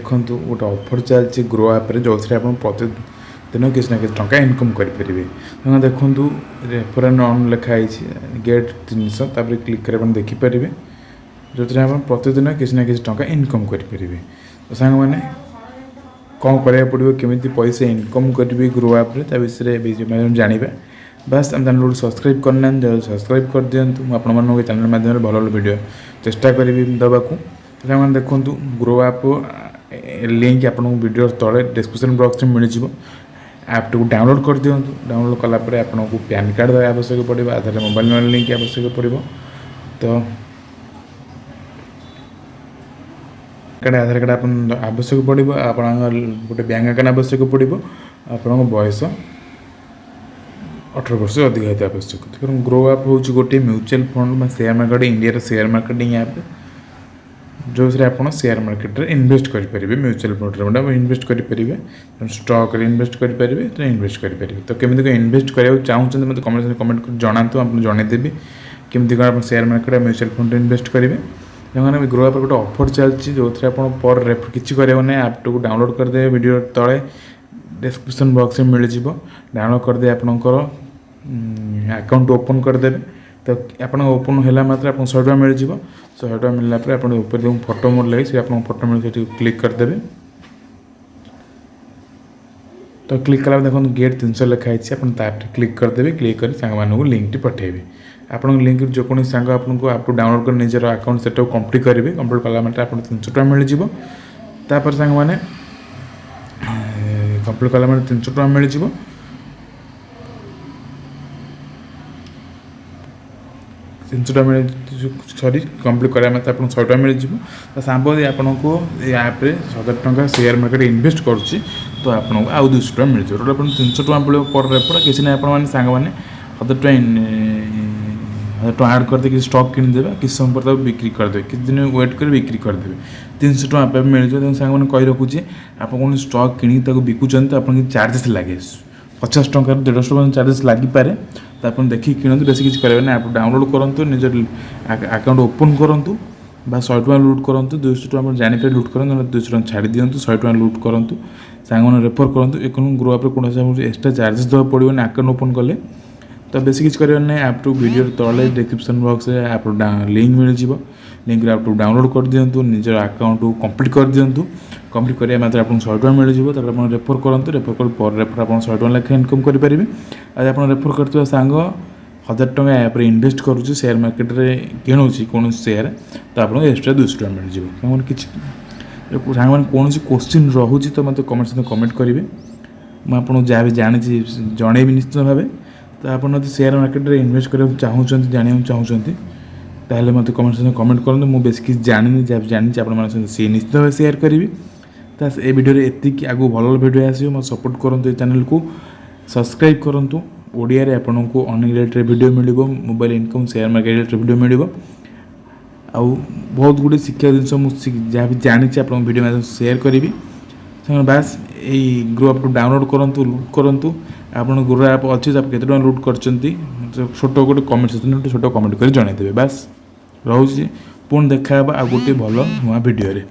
देखु गोटे ऑफर चलती ग्रो ऐप जो आप प्रतिदिन किसी ना किसी टंका इनकम करेंगे। देखूँ रेफरेंस ऑन लिखाई गेट 300 क्लिक कर देखिपारे जो आप प्रतिदिन किसी ना किसी टंका इनकम करेंगे। तो सांग मैंने कौन करा पड़ो केमी पैसा इनकम करेंगे ग्रो ऐप्रे विषय जाना बस आम चैनल सब्सक्राइब करना सब्सक्राइब कर दिंतु मुझे चैनल माध्यम भल भल वीडियो चेष्टा करी देवाक। तो देखूँ ग्रो ऐप लिंक आपको वीडियो तले डिस्क्रिप्शन बॉक्स में मिल जाए। ऐप को डाउनलोड कर दिंतु डाउनलोड कलापर आपको पैन कार्ड आवश्यक पड़ो आधार मोबाइल नंबर लिंक आवश्यक पड़ो। तो आधार कार्ड आप आवश्यक पड़ो आप गोटे बैंक अकाउंट आवश्यक पड़ो आपण बयस 18 वर्ष अधिक होता आवश्यक। कारण ग्रो ऐप हूँ गोटे mutual fund share market India share marketing app जो आप शेयर मार्केट में इन्वेस्ट करेंगे। म्यूचुअल फंड में इन्वेस्ट करेंगे स्टॉक इन्वेस्ट करेंगे तो इन्वेस्ट करेंगे। तो केमी इन्वेस्ट करा चाहते मतलब कमेंट कर जनातु आप जनईदेवी केमी कौन आप share market mutual fund invest करेंगे। देखो ग्रो ऐप गोटे ऑफर चलती जो आप पर रेफर किसी करेंगे ऐप को डाउनलोड करदे वीडियो तले डिस्क्रिप्शन बॉक्स में मिल जाए डाउनलोड करदे आपंकर अकाउंट ओपन करदे। तो आप ओपन है मात्र आप 100 टका मिल जाए 100 टका मिलला आप ऊपर जो फोटो मोर लगे से आप फोटो मिले क्लिक करदे। तो क्लिक कला देखो गेट 300 लिखाई आप क्लिक करदे क्लिक कर सांग लिंक टी पठेबे आप लिंक जो कौन सांग आपको आप डाउनलोड कर निजर अकाउंट सेट कंप्लीट करेंगे कंप्लीट कला आप 300 टका मिल जाए। तापर सांग मैंने कंप्लीट कला 300 टका मिल जाए। सॉरी कंप्लीट करा आप 100 टका मिल जाए। तो सांबदी आपको ऐप्रे 1000 टका शेयर मार्केट इन्वेस्ट करुच्ची तो आपको आउ 200 टका मिल जाए। आप 300 टका मिले पर रेफर किसी ना आप सांग मैंने 1000 टका ऐड करदे कि स्टॉक किनीदेवे किस समय पर बिक्री करदे किस दिन वेट कर बिक्री करदे 300 टका आप मिल जाए। सांग मैंने कही रखुच्छे आप कौन स्टॉक कि बिकुंत आप चार्जेस लगे 50 टका 150 टका चार्जेस लगिपारे। तो आप देखिए किणु बेस किसी करेंगे आप डाउनलोड करूँ निजर अकाउंट ओपन करूँ बा 100 टका लुट करूँ 200 टका जानीपर लुट करूँ 200 टका छाड़ी दिंतु 100 टका लुट करूँ सांग रेफर करूँ एक ग्रो ऐप कौन एक्सट्रा चार्जेस देवा पड़ो अकाउंट ओपन कले। तो बेस किसी करेंगे आप वीडियो तले डिस्क्रिप्शन बॉक्स में आप लिंक मिल जाए लिंक आप डाउनलोड कर दिंतु निजर अकाउंट को कंप्लीट कर दिंतु कंप्लीट करिया मात्र आपको 100 टका मिल जाए। तो आप रेफर करूँ रेफर कर पर रेफर आप 100 टका लेखा इनकम करेंगे। आज आप रेफर कर सांग 1000 टका ऐप इन्वेस्ट करुच्ची शेयर मार्केट में किणुची कौन शेयर तो आपको एक्सट्रा 200 टका मिल जाए। कि सांग मैंने कौन क्वेश्चन रोचे तो मतलब कमेंट करेंगे मुझे जहाँ भी जानी जनईबी निश्चित भाव। तो आप शेयर मार्केट में इन्वेस्ट करने चाहते जानवा चाहते ताहले मत कमेंट करूँ मुझे बेस किसी जानी जहाँ जानी आप सी निश्चित भाव शेयर करी। तो ये वीडियो एतिक आगू भल वीडियो आसो मत सपोर्ट करूँ ये चैनल को सब्सक्राइब करूँ ओडिया रे आपको अर्निंग रिलेटेड वीडियो मिल mobile income share market related video मिल आउ बहुत गुड़े शिक्षा जिन जहाँ भी जानी आप वीडियो में शेयर करी। बास यही ग्रो ऐप डाउनलोड करूँ लुट करूँ आप ग्रो ऐप अच्छी आप केते टका लुट कर छोट गोटे कमेंट सेक्शन छोट कमेंट कर जनईदेवे। बास रोचे पुणी देखा आ गोटे भल नुआ वीडियो रे।